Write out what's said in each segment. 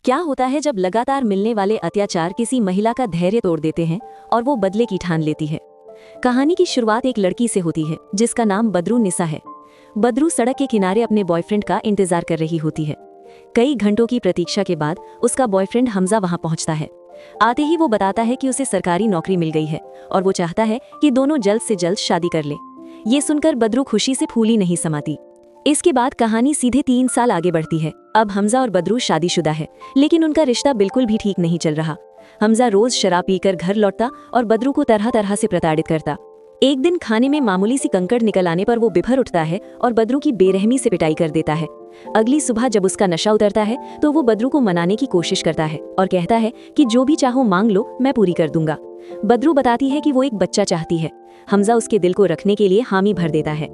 क्या होता है जब लगातार मिलने वाले अत्याचार किसी महिला का धैर्य तोड़ देते हैं और वो बदले की ठान लेती है। कहानी की शुरुआत एक लड़की से होती है जिसका नाम बदरू निसा है। बदरू सड़क के किनारे अपने बॉयफ्रेंड का इंतजार कर रही होती है। कई घंटों की प्रतीक्षा के बाद उसका बॉयफ्रेंड हमजा वहां पहुंचता है। आते ही वो बताता है कि उसे सरकारी नौकरी मिल गई है और वो चाहता है कि दोनों जल्द से जल्द शादी कर ले। ये सुनकर बदरू खुशी से फूली नहीं समाती। इसके बाद कहानी सीधे 3 साल आगे बढ़ती है। अब हमजा और बदरू शादीशुदा है, लेकिन उनका रिश्ता बिल्कुल भी ठीक नहीं चल रहा। हमजा रोज शराब पीकर घर लौटता और बदरू को तरह तरह से प्रताड़ित करता। एक दिन खाने में मामूली सी कंकड़ निकल आने पर वो बिफर उठता है और बदरू की बेरहमी से पिटाई कर देता है। अगली सुबह जब उसका नशा उतरता है तो वो बदरू को मनाने की कोशिश करता है और कहता है कि जो भी चाहो मांग लो, मैं पूरी कर दूंगा। बदरू बताती है कि वो एक बच्चा चाहती है। हमजा उसके दिल को रखने के लिए हामी भर देता है।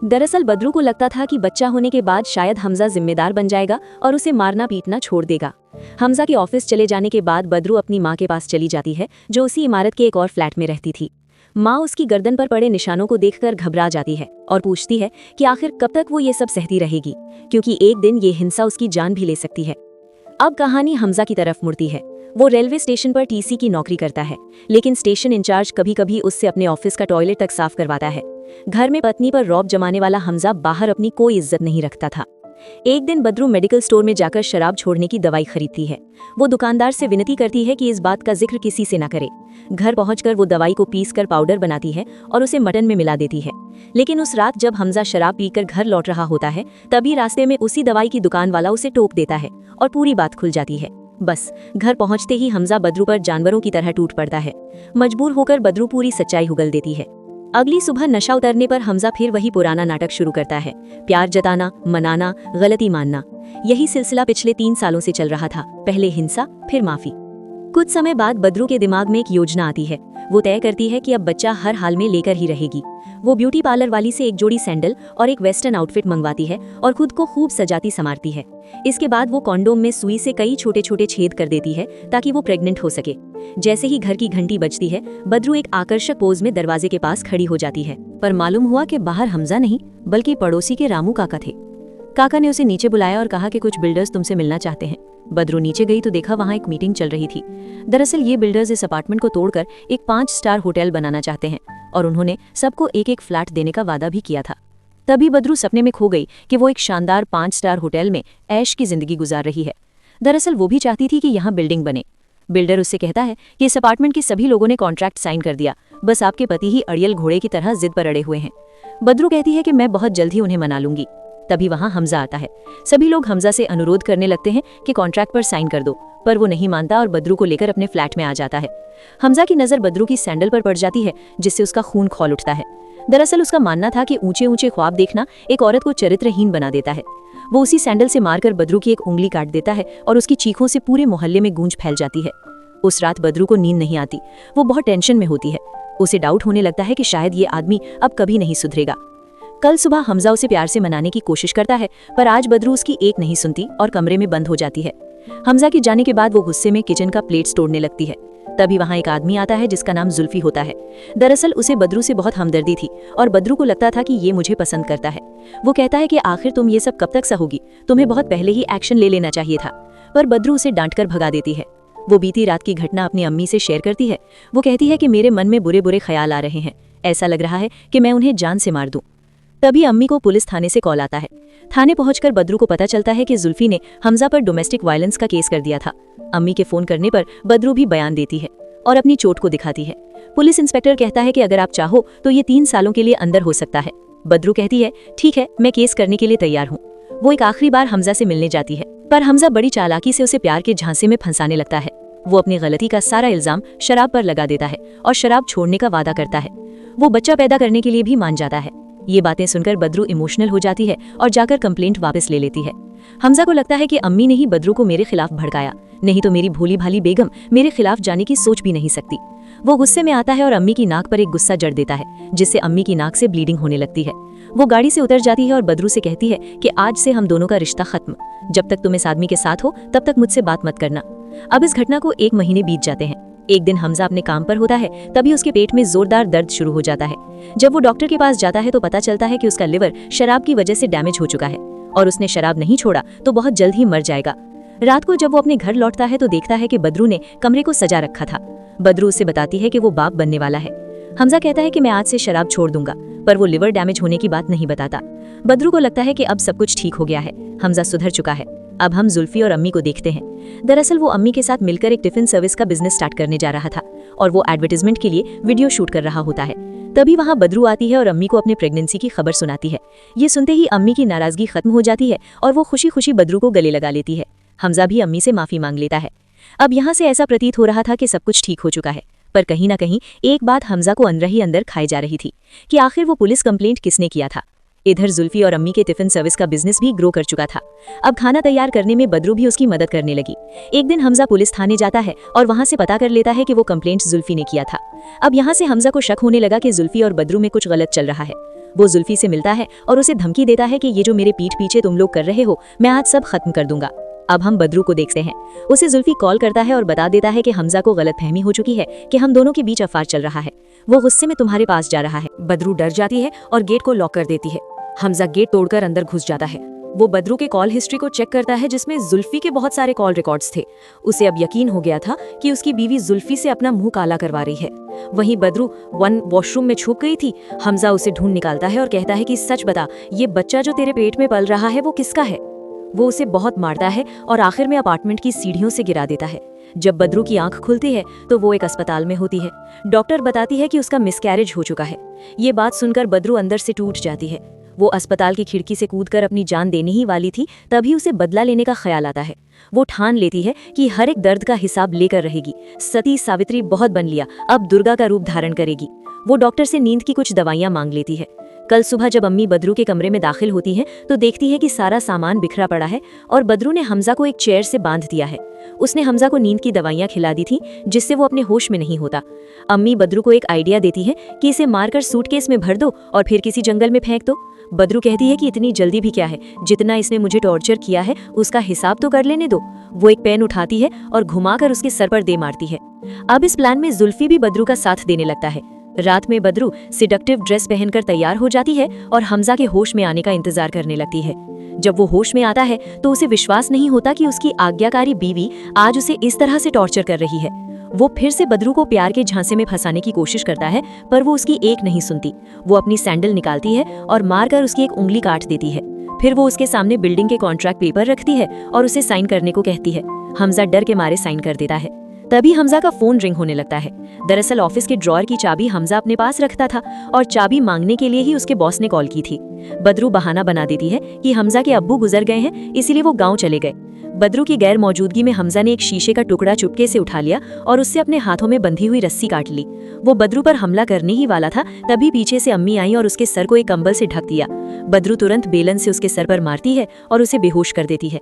दरअसल बदरू को लगता था कि बच्चा होने के बाद शायद हमजा जिम्मेदार बन जाएगा और उसे मारना पीटना छोड़ देगा। हमजा के ऑफिस चले जाने के बाद बदरू अपनी माँ के पास चली जाती है, जो उसी इमारत के एक और फ्लैट में रहती थी। माँ उसकी गर्दन पर पड़े निशानों को देखकर घबरा जाती है और पूछती है कि आखिर कब तक वो ये सब सहती रहेगी, क्योंकि एक दिन ये हिंसा उसकी जान भी ले सकती है। अब कहानी हमजा की तरफ मुड़ती है। वो रेलवे स्टेशन पर टीसी की नौकरी करता है, लेकिन स्टेशन इंचार्ज कभी कभी उससे अपने ऑफिस का टॉयलेट तक साफ करवाता है। घर में पत्नी पर रौब जमाने वाला हमजा बाहर अपनी कोई इज्जत नहीं रखता था। एक दिन बदरू मेडिकल स्टोर में जाकर शराब छोड़ने की दवाई खरीदती है। वो दुकानदार से विनती करती है कि इस बात का जिक्र किसी से न करे। घर पहुंचकर वो दवाई को पीसकर पाउडर बनाती है और उसे मटन में मिला देती है। लेकिन उस रात जब हमजा शराब पीकर घर लौट रहा होता है, तभी रास्ते में उसी दवाई की दुकान वाला उसे टोक देता है और पूरी बात खुल जाती है। बस घर पहुंचते ही हमजा बदरू पर जानवरों की तरह टूट पड़ता है। मजबूर होकर बदरू पूरी सच्चाई उगल देती है। अगली सुबह नशा उतरने पर हमजा फिर वही पुराना नाटक शुरू करता है। प्यार जताना, मनाना, गलती मानना। यही सिलसिला पिछले 3 सालों से चल रहा था। पहले हिंसा, फिर माफी। कुछ समय बाद बदरू के दिमाग में एक योजना आती है। वो तय करती है कि अब बच्चा हर हाल में लेकर ही रहेगी। वो ब्यूटी पार्लर वाली से एक जोड़ी सैंडल और एक वेस्टर्न आउटफिट मंगवाती है और खुद को खूब सजाती संवारती है। इसके बाद वो कॉन्डोम में सुई से कई छोटे छोटे छेद कर देती है ताकि वो प्रेग्नेंट हो सके। जैसे ही घर की घंटी बजती है, बदरू एक आकर्षक पोज में दरवाजे के पास खड़ी हो जाती है। पर मालूम हुआ कि बाहर हमजा नहीं, बल्कि पड़ोसी के रामू काका थे। काका ने उसे नीचे बुलाया और कहा कि कुछ बिल्डर्स तुमसे मिलना चाहते हैं। बदरू नीचे गई तो देखा वहां एक मीटिंग चल रही थी। दरअसल ये बिल्डर्स इस अपार्टमेंट को तोड़कर एक 5 स्टार होटल बनाना चाहते हैं और उन्होंने सबको एक एक फ्लैट देने का वादा भी किया था। तभी बदरू सपने में खो गई कि वो एक शानदार 5 स्टार होटल में ऐश की जिंदगी गुजार रही है। दरअसल वो भी चाहती थी कि यहाँ बिल्डिंग बने। बिल्डर उससे कहता है कि इस अपार्टमेंट के सभी लोगों ने कॉन्ट्रैक्ट साइन कर दिया, बस आपके पति ही अड़ियल घोड़े की तरह जिद पर अड़े हुए हैं। बदरू कहती है कि मैं बहुत जल्द ही उन्हें मना लूंगी। तभी वहां हमजा आता है। सभी लोग हमजा से अनुरोध करने लगते हैं कि कॉन्ट्रैक्ट पर साइन कर दो, पर वो नहीं मानता और बदरू को लेकर अपने फ्लैट में आ जाता है। हमजा की नजर बदरू की सैंडल पर पड़ जाती है, जिससे उसका खून खौल उठता है। दरअसल उसका मानना था कि ऊंचे ऊंचे ख्वाब देखना एक औरत को चरित्रहीन बना देता है। वो उसी सैंडल से मारकर बदरू की एक उंगली काट देता है और उसकी चीखों से पूरे मोहल्ले में गूंज फैल जाती है। उस रात बदरू को नींद नहीं आती। वो बहुत टेंशन में होती है। उसे डाउट होने लगता है कि शायद ये आदमी अब कभी नहीं सुधरेगा। कल सुबह हमजा उसे प्यार से मनाने की कोशिश करता है, पर आज बदरू उसकी एक नहीं सुनती और कमरे में बंद हो जाती है। हमजा के जाने के बाद वो गुस्से में किचन का प्लेट्स तोड़ने लगती है। तभी वहां एक आदमी आता है जिसका नाम जुल्फी होता है। दरअसल उसे बदरू से बहुत हमदर्दी थी और बदरू को लगता था कि ये मुझे पसंद करता है। वो कहता है कि आखिर तुम ये सब कब तक सहोगी, तुम्हें बहुत पहले ही एक्शन ले लेना चाहिए था। पर बदरू उसे डांटकर भगा देती है। वो बीती रात की घटना अपनी अम्मी से शेयर करती है। वो कहती है कि मेरे मन में बुरे बुरे ख्याल आ रहे हैं, ऐसा लग रहा है कि मैं उन्हें जान से मार दूं। तभी अम्मी को पुलिस थाने से कॉल आता है। थाने पहुंचकर बदरू को पता चलता है कि जुल्फी ने हमजा पर डोमेस्टिक वायलेंस का केस कर दिया था। अम्मी के फोन करने पर बदरू भी बयान देती है और अपनी चोट को दिखाती है। पुलिस इंस्पेक्टर कहता है कि अगर आप चाहो तो ये 3 सालों के लिए अंदर हो सकता है। बदरू कहती है ठीक है, मैं केस करने के लिए तैयार हूँ। वो एक आखिरी बार हमजा से मिलने जाती है, पर हमजा बड़ी चालाकी से उसे प्यार के झांसे में फंसाने लगता है। वो अपनी गलती का सारा इल्जाम शराब पर लगा देता है और शराब छोड़ने का वादा करता है। वो बच्चा पैदा करने के लिए भी मान जाता है। ये बातें सुनकर बदरू इमोशनल हो जाती है और जाकर कंप्लेंट वापस ले लेती है। हमजा को लगता है कि अम्मी ने ही बदरू को मेरे खिलाफ भड़काया, नहीं तो मेरी भोली भाली बेगम मेरे खिलाफ जाने की सोच भी नहीं सकती। वो गुस्से में आता है और अम्मी की नाक पर एक गुस्सा जड़ देता है, जिससे अम्मी की नाक से ब्लीडिंग होने लगती है। वो गाड़ी से उतर जाती है और बदरू से कहती है कि आज से हम दोनों का रिश्ता खत्म। जब तक तुम इस आदमी के साथ हो तब तक मुझसे बात मत करना। अब इस घटना को 1 महीने बीत जाते हैं। एक दिन हमजा अपने काम पर होता है, तभी उसके पेट में जोरदार दर्द शुरू हो जाता है। जब वो डॉक्टर के पास जाता है तो पता चलता है कि उसका लिवर शराब की वजह से डैमेज हो चुका है और उसने शराब नहीं छोड़ा तो बहुत जल्द ही मर जाएगा। रात को जब वो अपने घर लौटता है तो देखता है कि बदरू ने कमरे को सजा रखा था। बदरू उससे बताती है कि वो बाप बनने वाला है। हमजा कहता है कि मैं आज से शराब छोड़ दूंगा, पर वो लिवर डैमेज होने की बात नहीं बताता। बदरू को लगता है कि अब सब कुछ ठीक हो गया है, हमजा सुधर चुका है। अब हम जुल्फी और अम्मी को देखते हैं। दरअसल वो अम्मी के साथ मिलकर एक टिफिन सर्विस का बिजनेस स्टार्ट करने जा रहा था और वो एडवर्टाइजमेंट के लिए वीडियो शूट कर रहा होता है। तभी वहां बदरू आती है और अम्मी को अपने प्रेगनेंसी की खबर सुनाती है। ये सुनते ही अम्मी की नाराजगी खत्म हो जाती है और वो खुशी खुशी बदरू को गले लगा लेती है। हमजा भी अम्मी से माफी मांग लेता है। अब यहाँ से ऐसा प्रतीत हो रहा था कि सब कुछ ठीक हो चुका है, पर कहीं ना कहीं एक बात हमजा को अंदर ही अंदर खाई जा रही थी कि आखिर वो पुलिस कंप्लेंट किसने किया था। इधर जुल्फी और अम्मी के टिफिन सर्विस का बिजनेस भी ग्रो कर चुका था। अब खाना तैयार करने में बदरू भी उसकी मदद करने लगी। एक दिन हमजा पुलिस थाने जाता है और वहां से पता कर लेता है कि वो कंप्लेंट जुल्फी ने किया था। अब यहाँ से हमजा को शक होने लगा कि जुल्फी और बदरू में कुछ गलत चल रहा है। वो जुल्फी से मिलता है और उसे धमकी देता है कि ये जो मेरे पीठ पीछे तुम लोग कर रहे हो, मैं आज सब खत्म कर दूंगा। अब हम बदरू को देखते हैं। उसे जुल्फी कॉल करता है और बता देता है कि हमजा को गलतफहमी हो चुकी है कि हम दोनों के बीच अफार चल रहा है। वो गुस्से में तुम्हारे पास जा रहा है। बदरू डर जाती है और गेट को लॉक कर देती है। हमजा गेट तोड़कर अंदर घुस जाता है। वो बदरू के कॉल हिस्ट्री को चेक करता है जिसमें जुल्फी के बहुत सारे कॉल रिकॉर्ड्स थे। उसे अब यकीन हो गया था कि उसकी बीवी जुल्फी से अपना मुंह काला करवा रही है। वहीं बदरू वॉशरूम में छुप गई थी। हमजा उसे ढूंढ निकालता है और कहता है कि सच बता, ये बच्चा जो तेरे पेट में पल रहा है वो किसका है। वो उसे बहुत मारता है और आखिर में अपार्टमेंट की सीढ़ियों से गिरा देता है। जब बदरू की आंख खुलती है तो वो एक अस्पताल में होती है। डॉक्टर बताती है कि उसका मिसकैरेज हो चुका है। ये बात सुनकर बदरू अंदर से टूट जाती है। वो अस्पताल की खिड़की से कूदकर अपनी जान देने ही वाली थी, तभी उसे बदला लेने का ख्याल आता है। वो ठान लेती है कि हर एक दर्द का हिसाब लेकर रहेगी। सती सावित्री बहुत बन लिया, अब दुर्गा का रूप धारण करेगी। वो डॉक्टर से नींद की कुछ दवाइयां मांग लेती है। कल सुबह जब अम्मी बदरू के कमरे में दाखिल होती हैं तो देखती है कि सारा सामान बिखरा पड़ा है और बदरू ने हमजा को एक चेयर से बांध दिया है। उसने हमजा को नींद की दवाइयां खिला दी थी जिससे वो अपने होश में नहीं होता। अम्मी बदरू को एक आइडिया देती है कि इसे मारकर सूटकेस में भर दो और फिर किसी जंगल में फेंक दो। बदरू कहती है कि इतनी जल्दी भी क्या है, जितना इसने मुझे टॉर्चर किया है उसका हिसाब तो कर लेने दो। वो एक पेन उठाती है और घुमाकर उसके सर पर दे मारती है। अब इस प्लान में जुल्फी भी बदरू का साथ देने लगता है। रात में बदरू सिडक्टिव ड्रेस पहनकर तैयार हो जाती है और हमजा के होश में आने का इंतजार करने लगती है। जब वो होश में आता है तो उसे विश्वास नहीं होता कि उसकी आज्ञाकारी बीवी आज उसे इस तरह से टॉर्चर कर रही है। वो फिर से बदरू को प्यार के झांसे में फंसाने की कोशिश करता है, पर वो उसकी एक नहीं सुनती। वो अपनी सैंडल निकालती है और मारकर उसकी एक उंगली काट देती है। फिर वो उसके सामने बिल्डिंग के कॉन्ट्रैक्ट पेपर रखती है और उसे साइन करने को कहती है। हमजा डर के मारे साइन कर देता है। तभी हमजा का फोन रिंग होने लगता है। दरअसल ऑफिस के ड्रॉअर की चाबी हमजा अपने पास रखता था और चाबी मांगने के लिए ही उसके बॉस ने कॉल की थी। बदरू बहाना बना देती है कि हमजा के अब्बू गुजर गए हैं, इसीलिए वो गांव चले गए। बदरू की गैर मौजूदगी में हमजा ने एक शीशे का टुकड़ा चुपके से उठा लिया और उससे अपने हाथों में बंधी हुई रस्सी काट ली। वो बदरू पर हमला करने ही वाला था, तभी पीछे से अम्मी आई और उसके सर को एक कंबल से ढक दिया। बदरू तुरंत बेलन से उसके सर पर मारती है और उसे बेहोश कर देती है।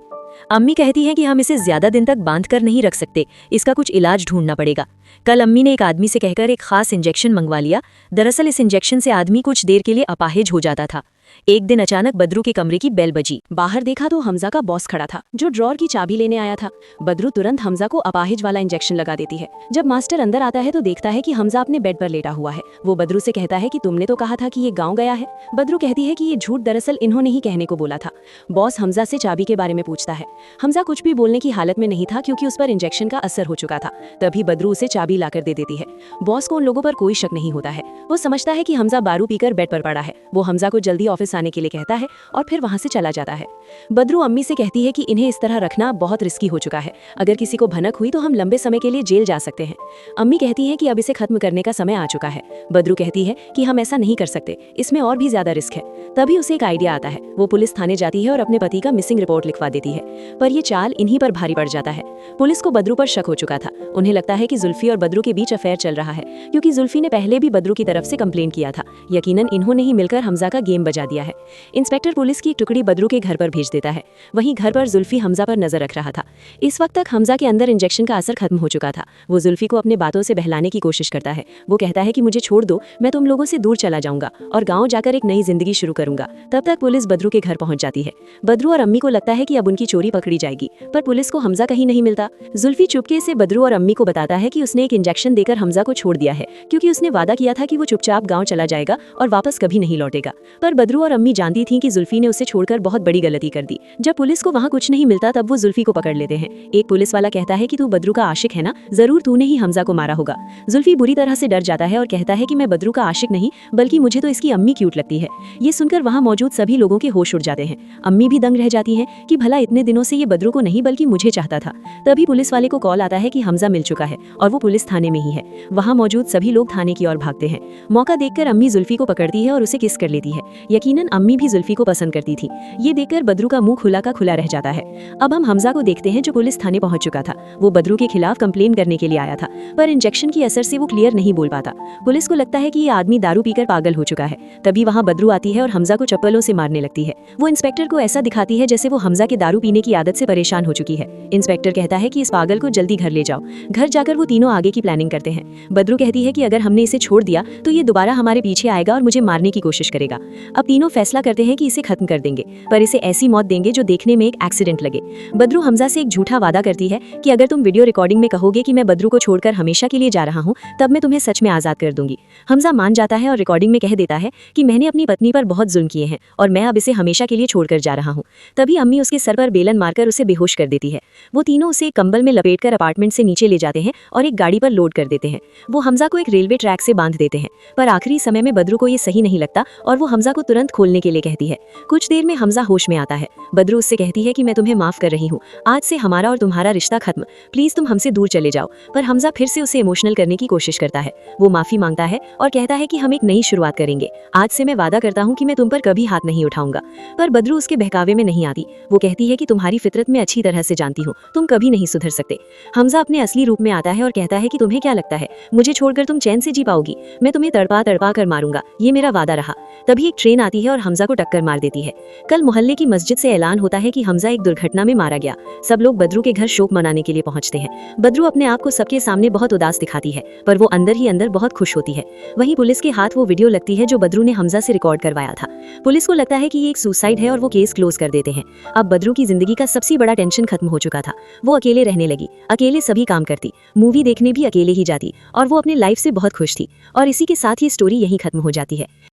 अम्मी कहती हैं कि हम इसे ज्यादा दिन तक बांध कर नहीं रख सकते, इसका कुछ इलाज ढूंढना पड़ेगा। कल अम्मी ने एक आदमी से कहकर एक खास इंजेक्शन मंगवा लिया। दरअसल इस इंजेक्शन से आदमी कुछ देर के लिए अपाहिज हो जाता था। एक दिन अचानक बदरू के कमरे की बेल बजी। बाहर देखा तो हमजा का बॉस खड़ा था, जो ड्रॉअर की चाबी लेने आया था। बदरू तुरंत हमजा को अपाहिज वाला इंजेक्शन लगा देती है। जब मास्टर अंदर आता है तो देखता है कि हमजा अपने बेड पर लेटा हुआ है। वो बदरू से कहता है कि तुमने तो कहा था कि ये गाँव गया है। बदरू कहती है कि ये झूठ दरअसल इन्होंने ही कहने को बोला था। बॉस हमजा से चाबी के बारे में पूछता है। हमजा कुछ भी बोलने की हालत में नहीं था क्योंकि उस पर इंजेक्शन का असर हो चुका था। तभी बदरू उसे चाबी लाकर दे देती है। बॉस को उन लोगों पर कोई शक नहीं होता है। वो समझता है कि हमजा दारू पीकर बेड पर पड़ा है। वो हमजा को जल्दी ऑफिस आने के लिए कहता है और फिर वहां से चला जाता है। बदरू अम्मी से कहती है कि इन्हें इस तरह रखना बहुत रिस्की हो चुका है। अगर किसी को भनक हुई तो हम लंबे समय के लिए जेल जा सकते हैं। अम्मी कहती है कि अब इसे खत्म करने का समय आ चुका है। बदरू कहती है कि हम ऐसा नहीं कर सकते, इसमें और भी ज्यादा रिस्क है। तभी उसे एक आइडिया आता है। वो पुलिस थाने जाती है और अपने पति का मिसिंग रिपोर्ट लिखवा देती है, पर यह चाल इन्हीं पर भारी पड़ जाता है। पुलिस को बदरू पर शक हो चुका था। उन्हें लगता है कि जुल्फी और बदरू के बीच अफेयर चल रहा है, क्योंकि जुल्फी ने पहले भी बदरू की तरफ से कंप्लेन किया था। यकीनन इन्होंने ही मिलकर हमजा का गेम बजा दिया है। इंस्पेक्टर पुलिस की टुकड़ी बदरू के घर पर भेज देता है। वहीं घर पर जुल्फी हमजा पर नजर रख रहा था। इस वक्त तक हमजा के अंदर इंजेक्शन का असर खत्म हो चुका था। वो जुल्फी को अपने बातों से बहलाने की कोशिश करता है। वो कहता है कि मुझे छोड़ दो, मैं तुम लोगों से दूर चला जाऊंगा और गाँव जाकर एक नई जिंदगी शुरू करूंगा। तब तक पुलिस बदरू के घर पहुंच जाती है। बदरू और अम्मी को लगता है कि अब उनकी चोरी पकड़ी जाएगी, पर पुलिस को हमजा कहीं नहीं मिलता। जुल्फी चुपके से बदरू और अम्मी को बताता है कि उसने एक इंजेक्शन देकर हमजा को छोड़ दिया है, क्योंकि उसने वादा किया था कि वो चुपचाप गाँव चला जाएगा और वापस कभी नहीं लौटेगा। पर बदरू बदरू और अम्मी जानती थीं कि जुल्फी ने उसे छोड़कर बहुत बड़ी गलती कर दी। जब पुलिस को वहाँ कुछ नहीं मिलता तब वो जुल्फी को पकड़ लेते हैं। एक पुलिस वाला कहता है कि तू बदरू का आशिक है ना, जरूर तूने ही हमजा को मारा होगा। जुल्फी बुरी तरह से डर जाता है और कहता है कि मैं बदरू का आशिक नहीं, बल्कि मुझे तो इसकी अम्मी क्यूट लगती है। ये सुनकर वहाँ मौजूद सभी लोगों के होश उड़ जाते हैं। अम्मी भी दंग रह जाती हैं कि भला इतने दिनों से ये बदरू को नहीं बल्कि मुझे चाहता था। तभी पुलिस वाले को कॉल आता है कि हमजा मिल चुका है और वो पुलिस थाने में ही है। वहाँ मौजूद सभी लोग थाने की ओर भागते हैं। मौका देखकर अम्मी जुल्फी को पकड़ती है और उसे किस कर लेती है। यकीनन अम्मी भी जुल्फी को पसंद करती थी। ये देखकर बदरू का मुंह खुला का खुला रह जाता है। अब हम हमजा को देखते हैं जो पुलिस थाने पहुंच चुका था। वो बदरू के खिलाफ कंप्लेन करने के लिए आया था, पर इंजेक्शन की असर से वो क्लियर नहीं बोल पाता। पुलिस को लगता है कि ये आदमी दारू पीकर पागल हो चुका है। तभी वहाँ बदरू आती है और हमजा को चप्पलों से मारने लगती है। वो इंस्पेक्टर को ऐसा दिखाती है जैसे वो हमजा के दारू पीने की आदत से परेशान हो चुकी है। इंस्पेक्टर कहता है कि इस पागल को जल्दी घर ले जाओ। घर जाकर वो तीनों आगे की प्लानिंग करते हैं। बदरू कहती है कि अगर हमने इसे छोड़ दिया तो ये दोबारा हमारे पीछे आएगा और मुझे मारने की कोशिश करेगा। अब तीनों फैसला करते हैं कि इसे खत्म कर देंगे, पर इसे ऐसी मौत देंगे जो देखने में एक एक्सीडेंट लगे। बदरू हमजा से एक झूठा वादा करती है कि अगर तुम वीडियो रिकॉर्डिंग में कहोगे कि मैं बदरू को छोड़कर हमेशा के लिए जा रहा हूँ, तब मैं तुम्हें सच में आजाद कर दूंगी। हमजा मान जाता है और रिकॉर्डिंग में कह देता है कि मैंने अपनी पत्नी पर बहुत जुल्म किए हैं और मैं अब इसे हमेशा के लिए छोड़कर जा रहा हूँ। तभी अम्मी उसके सर पर बेलन मारकर उसे बेहोश कर देती है। वो तीनों उसे कंबल में लपेटकर अपार्टमेंट से नीचे ले जाते हैं और एक गाड़ी पर लोड कर देते हैं। वो हमजा को एक रेलवे ट्रैक से बांध देते हैं, पर आखिरी समय में बदरू को ये सही नहीं लगता और वो हमजा को तुरंत खोलने के लिए कहती है। कुछ देर में हमजा होश में आता है। बदरू उससे कहती है कि मैं तुम्हें माफ कर रही हूँ, आज से हमारा और तुम्हारा रिश्ता खत्म, प्लीज तुम हमसे दूर चले जाओ। पर हमजा फिर से उसे इमोशनल करने की कोशिश करता है। वो माफी मांगता है और कहता है कि हम एक नई शुरुआत करेंगे। आज से मैं वादा करता हूँ कि मैं तुम पर कभी हाथ नहीं उठाऊंगा। पर बदरू उसके बहकावे में नहीं आती। वो कहती है कि तुम्हारी फितरत में अच्छी तरह से जानती हूँ, तुम कभी नहीं सुधर सकते। हमजा अपने असली रूप में आता है और कहता है कि तुम्हें क्या लगता है मुझे छोड़कर तुम चैन से जी पाओगी? मैं तुम्हें तड़पा तड़पा कर मारूंगा, ये मेरा वादा रहा। तभी एक ट्रेन आती है और हमजा को टक्कर मार देती है। कल मोहल्ले की मस्जिद से ऐलान होता है कि हमजा एक दुर्घटना में मारा गया। सब लोग बदरू के घर शोक मनाने के लिए पहुंचते हैं। बदरू अपने आप को सबके सामने बहुत उदास दिखाती है, पर वो अंदर ही अंदर बहुत खुश होती है। वहीं पुलिस के हाथ वो वीडियो लगती है जो बदरू ने हमजा से रिकॉर्ड करवाया था। पुलिस को लगता है कि ये एक सुसाइड है और वो केस क्लोज कर देते हैं। अब बदरू की जिंदगी का सबसे बड़ा टेंशन खत्म हो चुका था। वो अकेले रहने लगी, अकेले सभी काम करती, मूवी देखने भी अकेले ही जाती और वो अपने लाइफ से बहुत खुश थी। और इसी के साथ ये स्टोरी यहीं खत्म हो जाती है।